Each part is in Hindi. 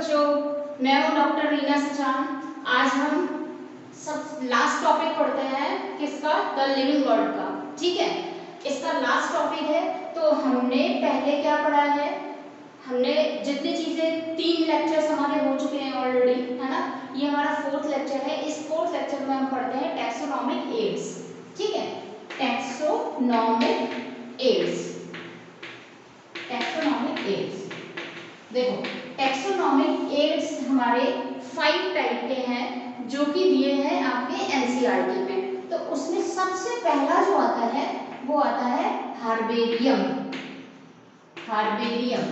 बच्चों, मैं हूँ डॉक्टर रीना सचान। आज हम सब लास्ट टॉपिक पढ़ते हैं किसका, द लिविंग गॉड का। ठीक है, इसका लास्ट टॉपिक है। तो हमने पहले क्या पढ़ा है, हमने जितनी चीजें 3 लेक्चर्स हमारे हो चुके हैं ऑलरेडी, है ना। ये हमारा 4th लेक्चर है। इस 4th लेक्चर में हम पढ़ते हैं टैक्सोनॉमिक एड्स। ठीक है, टैक्सोनॉमिक एड्स। टैक्सोनॉमिक एड्स, देखो टैक्सोनॉमिक एड्स हमारे 5 टाइप के हैं जो कि दिए हैं आपके एनसीईआरटी में। तो उसमें सबसे पहला जो आता है वो आता है हार्बेरियम। हार्बेरियम,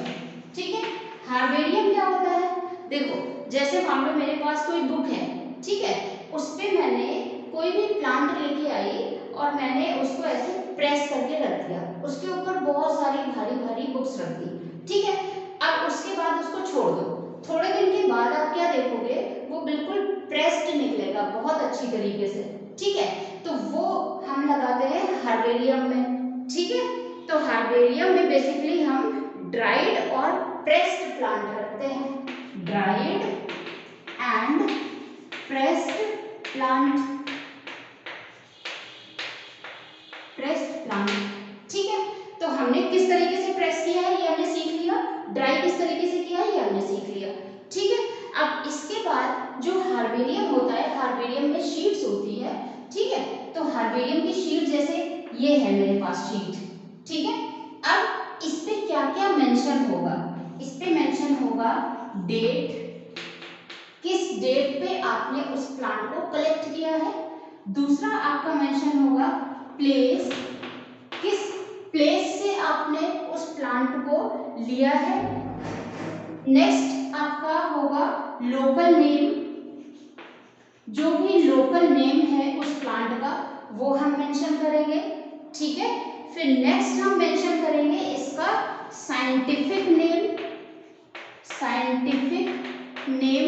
ठीक है। हार्बेरियम क्या होता है, देखो जैसे मान लो मेरे पास कोई बुक है, ठीक है, उस पे मैंने कोई भी प्लांट लेके आई और मैंने उसको ऐसे प्रेस करके रख दिया, उसके ऊपर बहुत सारी भारी भारी बुक्स रख दी, ठीक है। अब उसके बाद उसको छोड़ दो, थोड़े दिन के बाद आप क्या देखोगे, वो बिल्कुल प्रेस्ड निकलेगा बहुत अच्छी तरीके से, ठीक है। तो वो हम लगाते हैं हार्बेरियम में, ठीक है। तो हार्बेरियम में बेसिकली हम ड्राइड और प्रेस्ड प्लांट रखते हैं, dried and pressed plant, pressed plant, ठीक है। तो हमने किस तरीके से प्रेस किया है ये हमने सीख लिया, ड्राई किस तरीके से किया है ये हमने सीख लिया, ठीक है। अब इसके बाद जो हार्बेरियम होता है, हार्बेरियम में शीट्स होती है, ठीक है। तो हार्बेरियम की शीट जैसे ये है मेरे पास शीट, ठीक है। अब इस पे क्या क्या मेंशन होगा, इस पे मेंशन होगा डेट, किस डेट पे आपने उस प्लांट को कलेक्ट किया है। दूसरा आपका मेंशन होगा प्लेस, किस प्लेस से आपने उस प्लांट को लिया है। नेक्स्ट आपका होगा लोकल नेम, जो भी लोकल नेम है उस प्लांट का वो हम मेंशन करेंगे, ठीक है। फिर नेक्स्ट हम मेंशन करेंगे इसका साइंटिफिक नेम, साइंटिफिक नेम,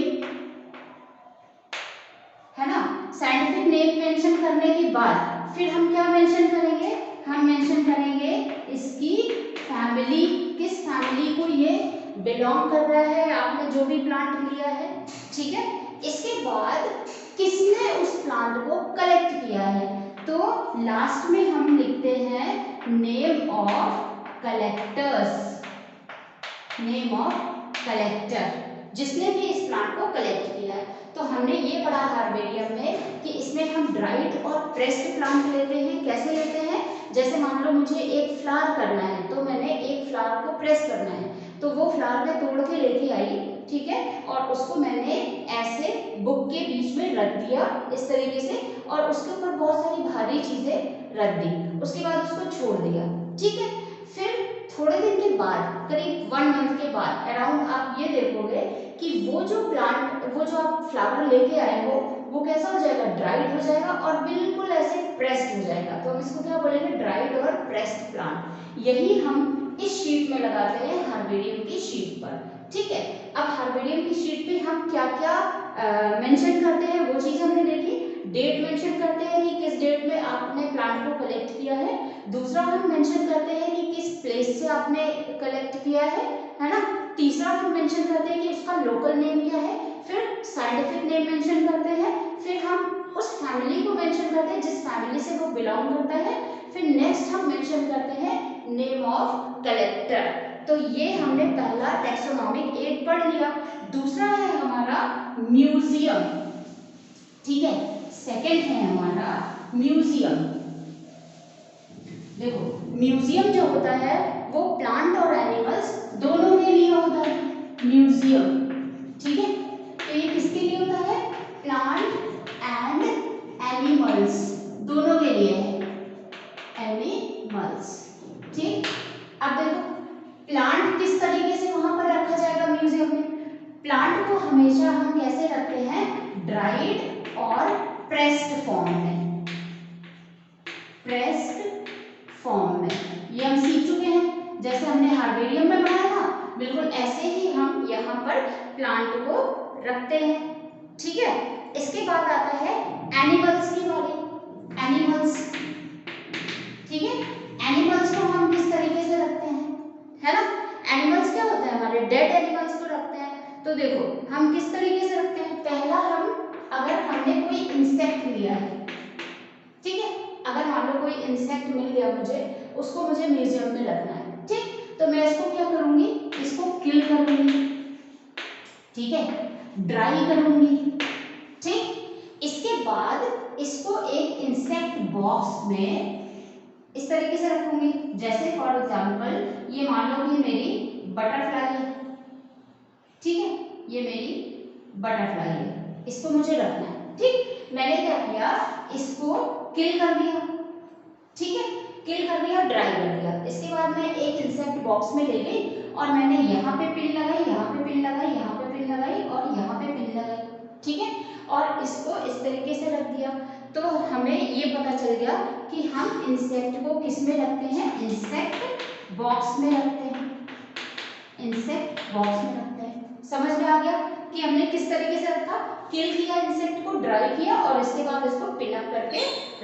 है ना। साइंटिफिक नेम मेंशन करने के बाद फिर हम क्या मेंशन करेंगे, हम मेंशन करेंगे इसकी फैमिली, किस फैमिली को ये बिलोंग कर रहा है, आपने जो भी प्लांट लिया है, ठीक है। इसके बाद किसने उस प्लांट को कलेक्ट किया है, तो लास्ट में हम लिखते हैं name of collectors, name of collector, जिसने भी इस प्लांट को कलेक्ट किया है। तो हमने ये पढ़ा हार्बेरियम में कि इसमें हम ड्राइड और प्रेस्ड प्लांट लेते हैं। कैसे लेते हैं, जैसे मान लो मुझे एक फ्लावर करना है तो मैंने एक फ्लावर को प्रेस करना है, तो वो फ्लावर मैं तोड़ के लेके आई, ठीक है, और उसको मैंने ऐसे बुक के बीच में रख दिया इस तरीके से, और उसके ऊपर बहुत सारी भारी चीजें रख दी, उसके बाद उसको छोड़ दिया, ठीक है। फिर थोड़े दिन के बाद, करीब 1 मंथ के बाद अराउंड, आप ये देखोगे कि वो जो प्लांट, वो जो आप फ्लावर लेके आए हो वो कैसा हो जाएगा, ड्राइड हो जाएगा और बिल्कुल ऐसे प्रेस्ड हो जाएगा। तो हम इसको क्या बोलेंगे, ड्राइड और प्रेस्ड प्लांट। यही हम इस शीट में लगाते हैं हार्बेरियम की शीट पर, ठीक है। अब हार्बेरियम की शीट पे हम क्या क्या मेंशन करते हैं वो चीज हमने देखी। डेट मेंशन करते हैं कि किस डेट में आपने प्लांट को कलेक्ट किया है। दूसरा हम मेंशन करते हैं कि किस प्लेस से आपने कलेक्ट किया है ना। तीसरा हम मेंशन करते हैं कि उसका लोकल नेम क्या है। फिर साइंटिफिक नेम मेंशन करते हैं। फिर हम उस फैमिली को मेंशन करते हैं जिस फैमिली से वो बिलोंग करता है। फिर नेक्स्ट हम मेंशन करते हैं नेम ऑफ कलेक्टर। तो ये हमने पहला टैक्सोनॉमिक एड पढ़ लिया। दूसरा है हमारा म्यूजियम, ठीक है। सेकंड है हमारा म्यूजियम। देखो म्यूजियम जो होता है वो प्लांट और एनिमल्स दोनों के लिए होता है, म्यूजियम, ठीक है। तो ये किसके लिए होता है, प्लांट एंड एनिमल्स दोनों के लिए है, एनिमल्स, ठीक। अब देखो प्लांट किस तरीके से वहां पर रखा जाएगा म्यूजियम में। प्लांट को हमेशा हम कैसे रखते हैं, ड्राइड और प्रेस्ड फॉर्म में, प्रेस्ड फॉर्म में। ये हम सीख चुके हैं, जैसे हमने हार्बेरियम में पढ़ा था, बिल्कुल ऐसे ही हम यहाँ पर प्लांट को रखते हैं, ठीक है। इसके बाद आता है एनिमल्स की बारी, एनिमल्स, ठीक है। एनिमल्स को हम किस तरीके से रखते हैं, है ना। एनिमल्स क्या होते हैं, हमारे डेड एनिमल्स को रखते हैं। तो देखो हम किस तरीके से रखते हैं। पहला हम अगर हमने कोई इंसेक्ट लिया है, ठीक है, अगर मान लो कोई इंसेक्ट मिल गया मुझे, उसको मुझे म्यूजियम में रखना है, ठीक, तो मैं इसको क्या करूंगी, इसको किल करूंगी, ठीक है, ड्राई करूंगी, ठीक। इसके बाद इसको एक इंसेक्ट बॉक्स में इस तरीके से रखूंगी। जैसे फॉर एग्जांपल ये मान लो कि मेरी बटरफ्लाई है, ठीक है, ये मेरी बटरफ्लाई है, इसको मुझे रखना है, ठीक। मैंने क्या किया, इसको किल कर दिया, ठीक है, किल कर दिया, ड्राई कर दिया। इसके बाद मैं एक इंसेक्ट बॉक्स में ले गई और मैंने यहाँ पे पिन लगाई, यहाँ पे पिन लगाई, यहाँ पे पिन लगाई और यहाँ पे पिन लगाई, ठीक है, और इसको इस तरीके से रख दिया। तो हमें ये पता चल गया कि हम इंसेक्ट को किस में रखते हैं, इंसेक्ट बॉक्स में रखते हैं, इंसेक्ट बॉक्स में रखते हैं। समझ में आ गया कि हमने किस तरीके से रखा, किल किया इंसेक्ट को, ड्राई किया और इसके बाद इसको पिन अप करके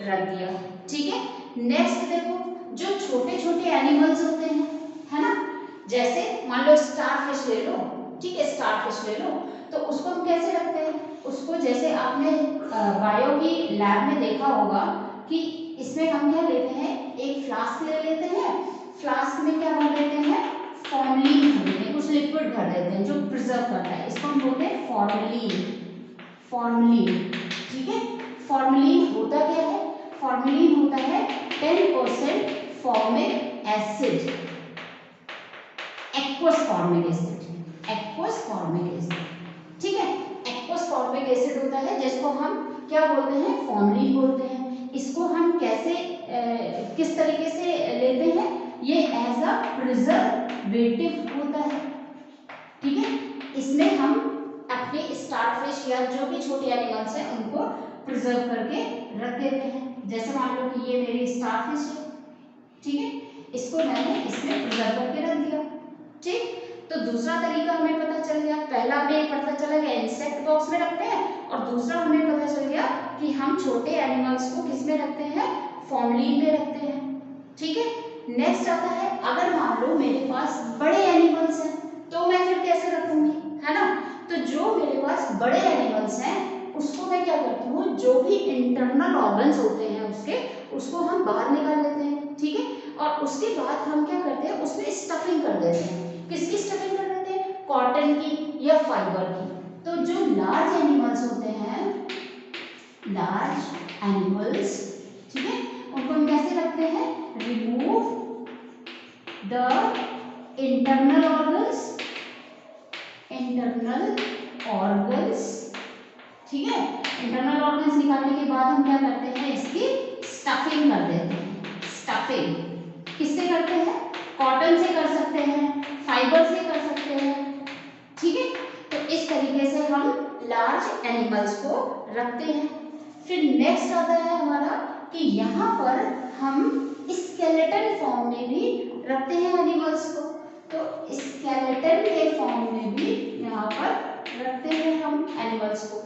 रख दिया, ठीक है। नेक्स्ट देखो, जो छोटे छोटे एनिमल्स होते हैं, है ना, जैसे मान लो स्टारफिश ले लो, ठीक है, स्टारफिश ले लो, तो उसको हम कैसे रखते हैं, उसको जैसे आपने बायो की लैब में देखा होगा कि इसमें हम क्या लेते हैं, एक फ्लास्क ले लेते हैं, फ्लास्क में क्या भर देते हैं, फॉर्मलिन भर देते हैं, कुछ लिक्विड भर देते हैं जो प्रिजर्व करता है, इसको हम बोलते हैं फॉर्मलिन, फॉर्मलिन, ठीक है। फॉर्मलिन होता क्या है, फॉर्मलिन होता है 10% formic acid, aqueous formic acid, aqueous formic acid, ठीक है, एक्वस फॉर्मिक एसिड होता है जिसको हम क्या बोलते हैं, फॉर्मलिन बोलते हैं। इसको हम कैसे किस तरीके से लेते हैं, ये एज अ प्रिजर्वेटिव होता है, ठीक है। इसमें हम अपने स्टारफिश या जो भी छोटे एनिमल्स हैं उनको प्रिजर्व करके रख देते हैं। जैसे मान लो कि ये मेरी स्टारफिश है, ठीक है, इसको मैंने इसमें प्रिजर्व करके रख दिया, ठीक। तो दूसरा तरीका हमें पता चल गया, पहला हमें पता चला गया इंसेक्ट बॉक्स में रखते हैं, और दूसरा हमें पता चल गया कि हम छोटे एनिमल्स को किस में रखते हैं, फॉर्मलिन में रखते हैं, ठीक है। नेक्स्ट आता है, अगर मान लो मेरे पास बड़े एनिमल्स हैं तो मैं फिर कैसे रखूंगी, है ना। तो जो मेरे पास बड़े एनिमल्स हैं उसको मैं क्या करती हूँ, जो भी इंटरनल ऑर्गन्स होते हैं उसको हम बाहर निकाल लेते हैं, ठीक है, और उसके बाद हम क्या करते हैं, उसमें स्टफिंग कर देते हैं। किसकी स्टफिंग कर देते हैं, कॉटन की या फाइबर की। तो जो लार्ज एनिमल्स होते हैं, लार्ज एनिमल्स, ठीक है, उनको हम कैसे रखते हैं, remove the internal organs, internal organs, ठीक है, इंटरनल ऑर्गन्स निकालने के बाद हम क्या करते हैं, इसकी स्टफिंग कर देते हैं। स्टफिंग किससे करते हैं, कॉटन से कर सकते हैं, फाइबर से कर सकते हैं, ठीक है। तो इस तरीके से हम लार्ज एनिमल्स को रखते हैं। फिर नेक्स्ट आता है हमारा कि यहाँ पर हम स्केलेटन फॉर्म में भी रखते हैं एनिमल्स को। तो स्केलेटन के फॉर्म में भी यहाँ पर रखते हैं हम एनिमल्स को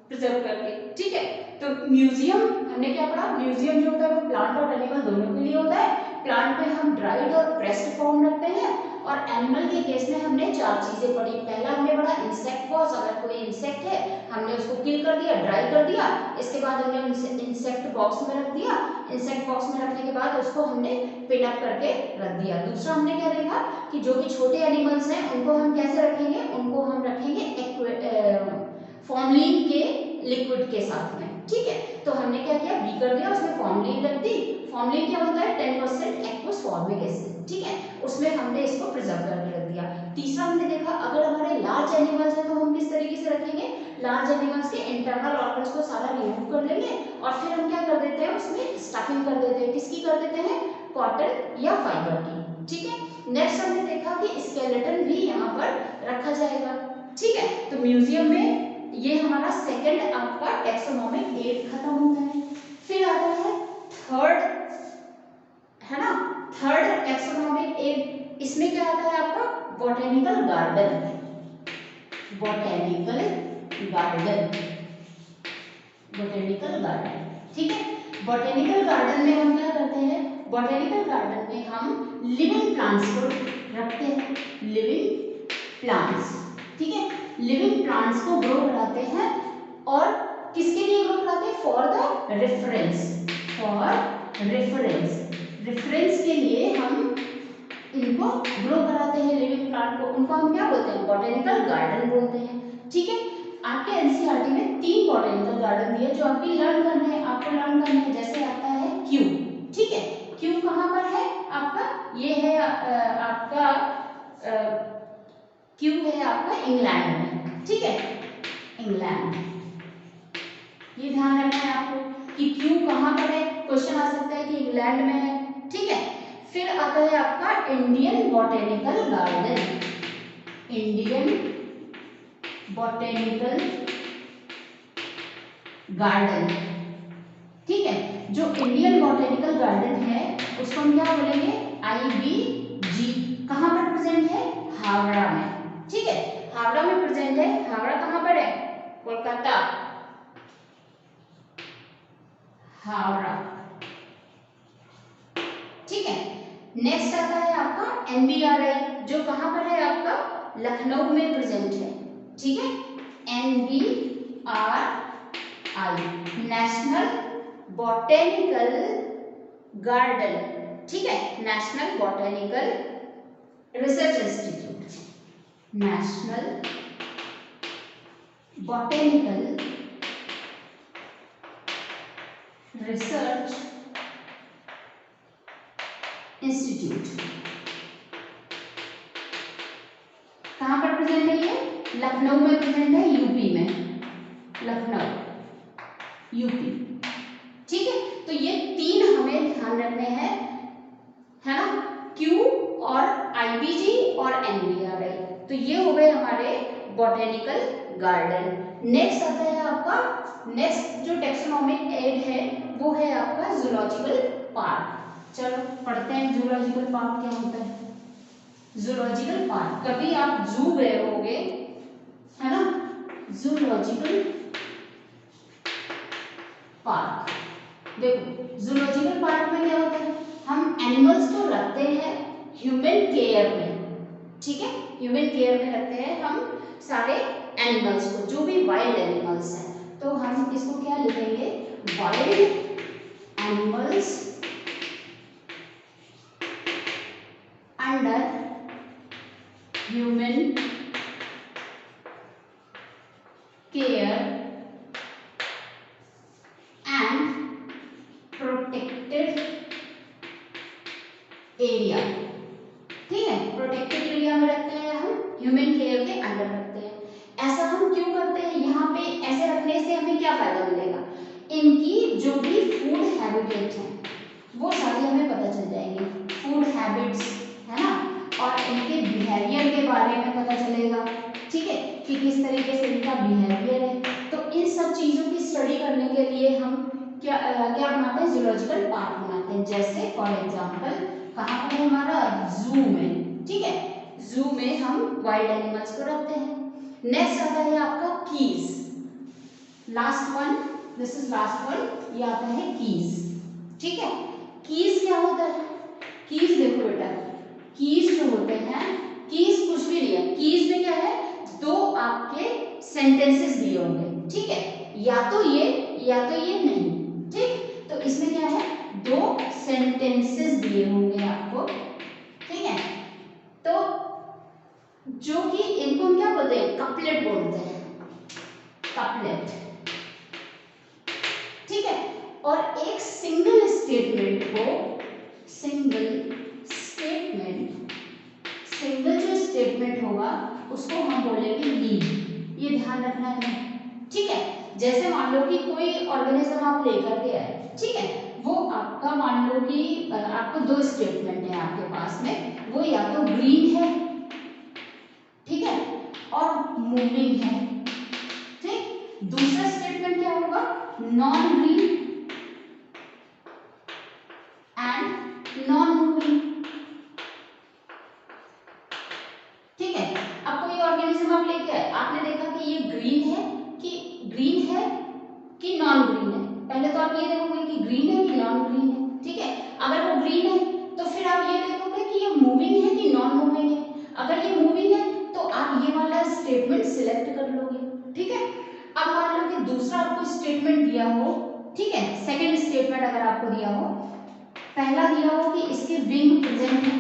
प्रिजर्व करके, ठीक है। तो म्यूजियम हमने क्या पढ़ा, म्यूजियम जो होता है वो प्लांट और एनिमल दोनों के लिए होता है। प्लांट में हम ड्राइड और प्रेस्ड फॉर्म रखते हैं, और एनिमल के केस में हमने 4 चीजें पढ़ी। पहला हमने पढ़ा इंसेक्ट बॉक्स, अगर कोई इंसेक्ट है हमने उसको किल कर दिया, ड्राई कर दिया, इसके बाद हमने इंसेक्ट बॉक्स में रख दिया। इंसेक्ट बॉक्स में रखने के बाद उसको हमने पिन अप करके रख दिया। दूसरा हमने क्या देखा कि जो भी छोटे एनिमल्स हैं उनको हम कैसे रखेंगे, उनको हम रखेंगे फॉर्मलिन के लिक्विड के साथ में, ठीक है। तो हमने क्या किया, बीकर दिया, उसमें फॉर्मलिन रख दी। फॉर्मलिन क्या होता है, 10% एक्वस फॉर्मिक एसिड, ठीक है, उसमें हमने इसको प्रिजर्व करके रख दिया। तीसरा हमने देखा अगर हमारे लार्ज एनिमल्स हैं तो हम किस तरीके से रखेंगे, लार्ज एनिमल्स के इंटरनल ऑर्गन्स को सारा रिमूव कर लेंगे और फिर हम क्या कर देते हैं, उसमें स्टफिंग कर देते हैं। किसकी कर देते हैं, कॉटन या फाइबर की, ठीक है। नेक्स्ट हमने देखा कि स्केलेटन भी यहाँ पर रखा जाएगा, ठीक है। तो म्यूजियम में ये हमारा सेकंड आपका टैक्सोनॉमिक एड खत्म होता है। फिर आता है थर्ड, है ना, थर्ड टैक्सोनॉमिक एड। इसमें क्या आता है आपका, botanical garden, botanical garden, botanical garden, ठीक है। बॉटेनिकल गार्डन में हम क्या करते हैं, बॉटेनिकल गार्डन में हम लिविंग प्लांट्स को रखते हैं, लिविंग प्लांट्स, ठीक है, लिविंग प्लांट्स को ग्रो कराते हैं और किसके लिए ग्रो कराते हैं? For the reference, for reference के लिए हम इनको ग्रो कराते हैं लिविंग प्लांट को। उनको हम क्या बोलते हैं? बॉटेनिकल गार्डन बोलते हैं। ठीक है, आपके एनसीईआरटी में 3 बॉटेनिकल गार्डन दिए जो आपकी लर्न करने हैं, आपको लर्न करने हैं। जैसे आता है क्यू, ठीक है, क्यू कहाँ पर है आपका? ये है आपका क्यू है आपका इंग्लैंड में, ठीक है, इंग्लैंड। ये ध्यान रखना है आपको कि क्यू कहाँ पर है। क्वेश्चन आ सकता है कि इंग्लैंड में है, ठीक है। फिर आता है आपका Indian botanical garden, Indian botanical garden, ठीक है। जो इंडियन बॉटेनिकल गार्डन है उसको हम क्या बोलेंगे? IBG। कहाँ पर प्रेजेंट है? हावड़ा में, ठीक है, हावड़ा में प्रेजेंट है। हावड़ा कहाँ पर है? कोलकाता, हावड़ा, ठीक है। नेक्स्ट आता है आपका NBRI जो कहाँ पर है आपका? लखनऊ में प्रेजेंट है, ठीक है। NBRI, नेशनल बॉटेनिकल गार्डन, ठीक है, national botanical research institute, national botanical research institute. कहाँ पर प्रेजेंट है ये? लखनऊ में प्रेजेंट है, यूपी में, लखनऊ, यूपी, ठीक है। तो ये 3 हमें ध्यान रखने हैं, है ना, क्यू और IBG और NBRI। तो ये हो गए हमारे बॉटेनिकल गार्डन। नेक्स्ट आता है आपका, नेक्स्ट जो टेक्सोनॉमिक एड है वो है आपका जूलॉजिकल पार्क। चलो पढ़ते हैं जूलॉजिकल पार्क क्या होता है। जूलॉजिकल पार्क, कभी आप जू गए होगे, है ना, जूलॉजिकल पार्क। देखो जूलॉजिकल पार्क में क्या होता है? हम एनिमल्स को रखते हैं ह्यूमन केयर में, ठीक है, ह्यूमन केयर में रखते हैं हम सारे एनिमल्स को, जो भी वाइल्ड एनिमल्स हैं। तो हम इसको क्या लिखेंगे? Wild animals under human care and protected area, ठीक है, प्रोटेक्टेड एरिया में रखते हैं हम, ह्यूमन केयर के अंडर रखते हैं। ऐसा हम क्यों करते हैं? यहाँ पे ऐसे रखने से हमें क्या फायदा मिलेगा? इनकी जो भी फूड हैबिटेट है वो सारी हमें पता चल जाएंगे, फूड हैबिट्स, है ना, और इनके बिहेवियर के बारे में पता चलेगा, ठीक है, कि किस तरीके से इनका बिहेवियर है। तो इन सब चीजों की स्टडी करने के लिए हम क्या बनाते हैं? जूलॉजिकल पार्क बनाते हैं। जैसे फॉर एग्जांपल कहाँ पर है हमारा? जू में, ठीक है, जू में हम वाइल्ड एनिमल्स को रखते हैं। नेक्स्ट आता है आपका keys, last one, this is last one, ये आता है कीज, ठीक है। कीज क्या होता है? कीज देखो बेटा, कीज जो होते हैं, कीज कुछ भी नहीं है। कीज में क्या है? 2 आपके सेंटेंसेस दिए होंगे, ठीक है, या तो ये नहीं, ठीक। तो इसमें क्या है? 2 सेंटेंसेस दिए होंगे आपको, ठीक है। तो जो कि इनको हम क्या बोलते हैं? कपलेट बोलते हैं, कपलेट, ठीक है। और एक सिंगल स्टेटमेंट को, सिंगल जो स्टेटमेंट होगा उसको हम बोलेंगे लीड। ये ध्यान रखना है हमें, ठीक है। जैसे मान लो कि कोई ऑर्गेनिज्म आप लेकर के आए, ठीक है, वो आपका मान लो कि आपको 2 स्टेटमेंट है आपके पास में, वो या तो ग्रीन है, ठीक है, और मूविंग है, ठीक। दूसरा स्टेटमेंट क्या होगा? Non green and non moving, ठीक है। अब कोई ऑर्गेनिज्म आप लेके आए, आपने देखा कि ये ग्रीन है कि नॉन ग्रीन है। पहले तो आप ये देखोगे कि ग्रीन है कि नॉन ग्रीन है, ठीक है। अगर वो ग्रीन है तो फिर आप ये देखोगे कि ये मूविंग है कि नॉन मूविंग है। अगर ये मूविंग है तो आप ये वाला स्टेटमेंट स्टेटमेंट सिलेक्ट कर लोगे। ठीक है, अब मान लो कि दूसरा आपको स्टेटमेंट दिया हो, ठीक है, सेकंड स्टेटमेंट अगर आपको दिया हो, पहला दिया हो कि इसके विंग प्रेजेंट है,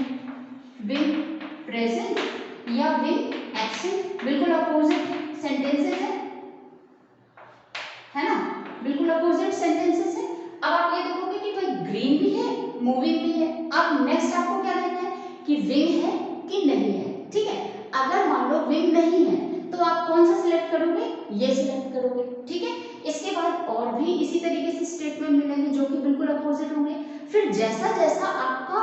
विंग प्रेजेंट या विंग एब्सेंट, बिल्कुल अपोजिट सेंटेंसेस है ना, बिल्कुल अपोजिट सेंटेंसेस है। अब आप ये देखोगे कि भाई ग्रीन भी है, मूविंग भी है। अब नेक्स्ट आपको क्या देखना है कि विंग है कि नहीं है। ठीक है, अगर मान लो विंग नहीं है तो आप कौन सा सिलेक्ट करोगे, ये सिलेक्ट करोगे। ठीक है, इसके बाद और भी इसी तरीके से स्टेटमेंट मिलेंगे जो कि बिल्कुल अपोजिट होंगे। फिर जैसा जैसा आपका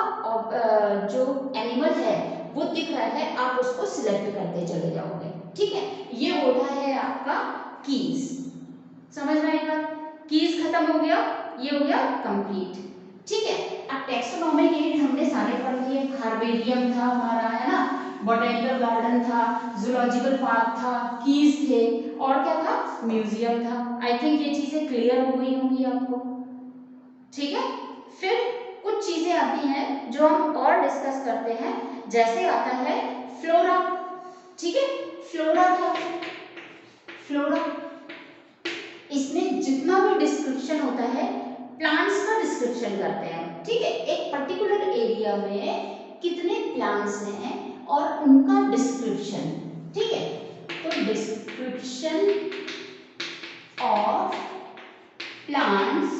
जो एनिमल है वो दिख रहा है आप उसको सिलेक्ट करते चले जाओगे। ठीक है, ये होता है आपका कीज। समझ में आएगा, कीज खत्म हो गया, ये हो गया कंप्लीट। ठीक है, अब टेक्सोनॉमिक एड हमने सारे पढ़ लिए। हर्बेरियम था हमारा, है ना, बॉटेनिकल गार्डन था, जूलॉजिकल पार्क था, कीज थे, और क्या था, म्यूजियम था। आई थिंक ये चीजें क्लियर हो गई होंगी आपको। ठीक है, फिर कुछ चीजें आती हैं जो हम और डिस्कस करते हैं, जैसे आता है फ्लोरा। ठीक है, फ्लोरा क्या है, फ्लोरा इसमें जितना भी डिस्क्रिप्शन होता है प्लांट्स का डिस्क्रिप्शन करते हैं। ठीक है, एक पर्टिकुलर एरिया में कितने प्लांट्स हैं और उनका डिस्क्रिप्शन। ठीक है, तो description of plants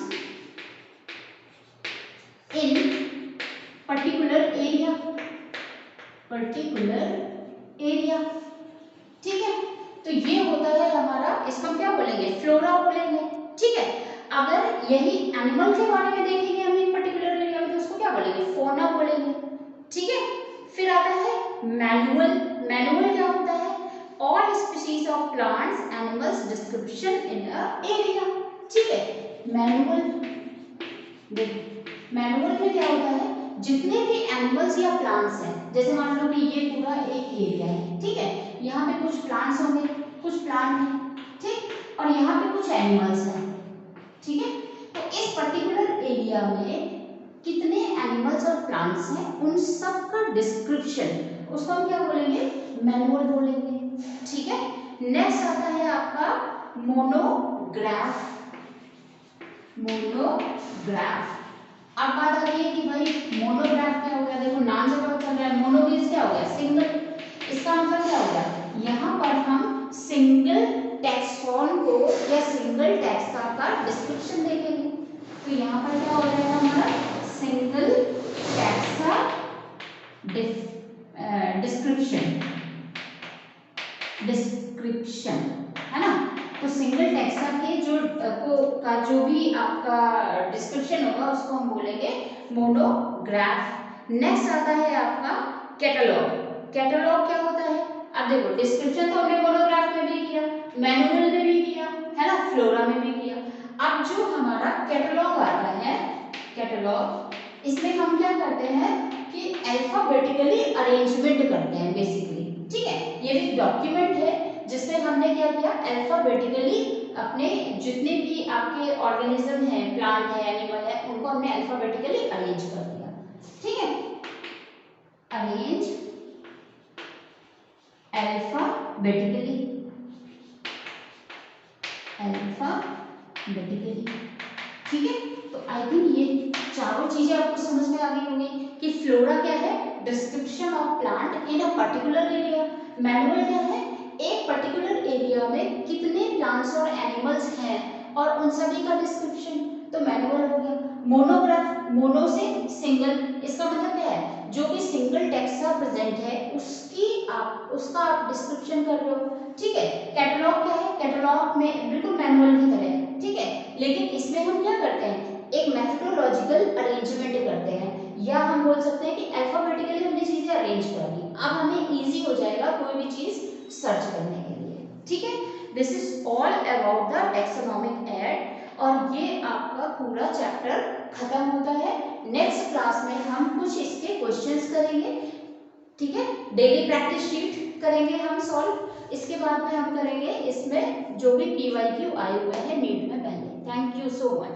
in particular area, particular area. ठीक है, तो ये होता है हमारा, इसको हम क्या बोलेंगे, फ्लोरा बोलेंगे। ठीक है, अगर यही एनिमल के बारे में देखेंगे हम एक पर्टिकुलर एरिया में तो उसको क्या बोलेंगे, फोना बोलेंगे। ठीक है, फिर आता है मैनुअल। मैनुअल क्या होता है, all species of plants animals description in a area. ठीक है, मैनुअल, मैनुअल में क्या होता है, जितने भी एनिमल्स या प्लांट्स हैं, जैसे मान लो कि ये पूरा एक एरिया है। ठीक है, यहाँ पे कुछ प्लांट्स होंगे, कुछ प्लांट हैं, ठीक, और यहाँ पे कुछ एनिमल्स हैं। ठीक है, तो इस पर्टिकुलर एरिया में कितने एनिमल्स और प्लांट्स हैं उन सब का डिस्क्रिप्शन, उसको हम क्या बोलेंगे, मैनुअल बोलेंगे। ठीक है, नेक्स्ट आता है आपका मोनोग्राफ। मोनोग्राफ, अब बात आती है कि भाई मोनोग्राफ क्या हो गया, देखो नाम से पता चल रहा है, मोनो मींस क्या हो गया, सिंगल। इसका मतलब क्या हो गया, यहाँ पर हम सिंगल टैक्सॉन को या सिंगल टैक्सा का डिस्क्रिप्शन देखेंगे। तो यहाँ पर क्या हो जाएगा हमारा, सिंगल टैक्सा डिस्क्रिप्शन, डिस्क्रिप्शन, है ना। तो सिंगल टैक्सा के जो भी आपका डिस्क्रिप्शन होगा उसको हम बोलेंगे मोनोग्राफ। नेक्स्ट आता है आपका कैटलॉग। कैटलॉग क्या होता है, अब देखो डिस्क्रिप्शन तो हमने मोनोग्राफ में भी किया, मैनुअल में भी किया, है ना, फ्लोरा में भी किया। अब जो हमारा कैटलॉग आता है, कैटलॉग, इसमें हम क्या करते हैं कि अल्फाबेटिकली अरेंजमेंट करते हैं बेसिकली। ठीक है, ये एक डॉक्यूमेंट है जिसमें हमने क्या किया, अल्फाबेटिकली अपने जितने भी आपके ऑर्गेनिज्म हैं, प्लांट है, एनिमल है, उनको हमने अल्फाबेटिकली अरेंज कर दिया। ठीक है, अरेंज अल्फाबेटिकली, अल्फाबेटिकली। ठीक है, तो आई थिंक ये चारों चीजें आपको समझ में आ गई होंगी कि फ्लोरा क्या है, description of plant in a particular area. Manual क्या है, एक पर्टिकुलर एरिया में कितने प्लांट्स और एनिमल्स हैं और उन सभी का डिस्क्रिप्शन, तो मैनुअल हो गया। मोनोग्राफ, मोनो से सिंगल, इसका मतलब क्या है, जो भी सिंगल टैक्सा प्रेजेंट है उसका आप डिस्क्रिप्शन कर रहे हो। ठीक है, कैटलॉग क्या है, कैटलॉग में बिल्कुल मैनुअल की तरह है। ठीक है, लेकिन इसमें हम क्या करते हैं, एक मेथोडोलॉजिकल अरेंजमेंट करते हैं, या हम बोल सकते हैं कि अल्फाबेटिकली हमने चीजें अरेंज कर दी, अब हमें इजी हो जाएगा कोई भी चीज सर्च करने के लिए। ठीक है, this is all about the taxonomic aid, और ये आपका पूरा चैप्टर खत्म होता है। नेक्स्ट क्लास में हम कुछ इसके क्वेश्चंस करेंगे। ठीक है, डेली प्रैक्टिस शीट करेंगे हम सॉल्व, इसके बाद में हम करेंगे इसमें जो भी PYQ आए हुए हैं नीट में पहले। Thank you so much.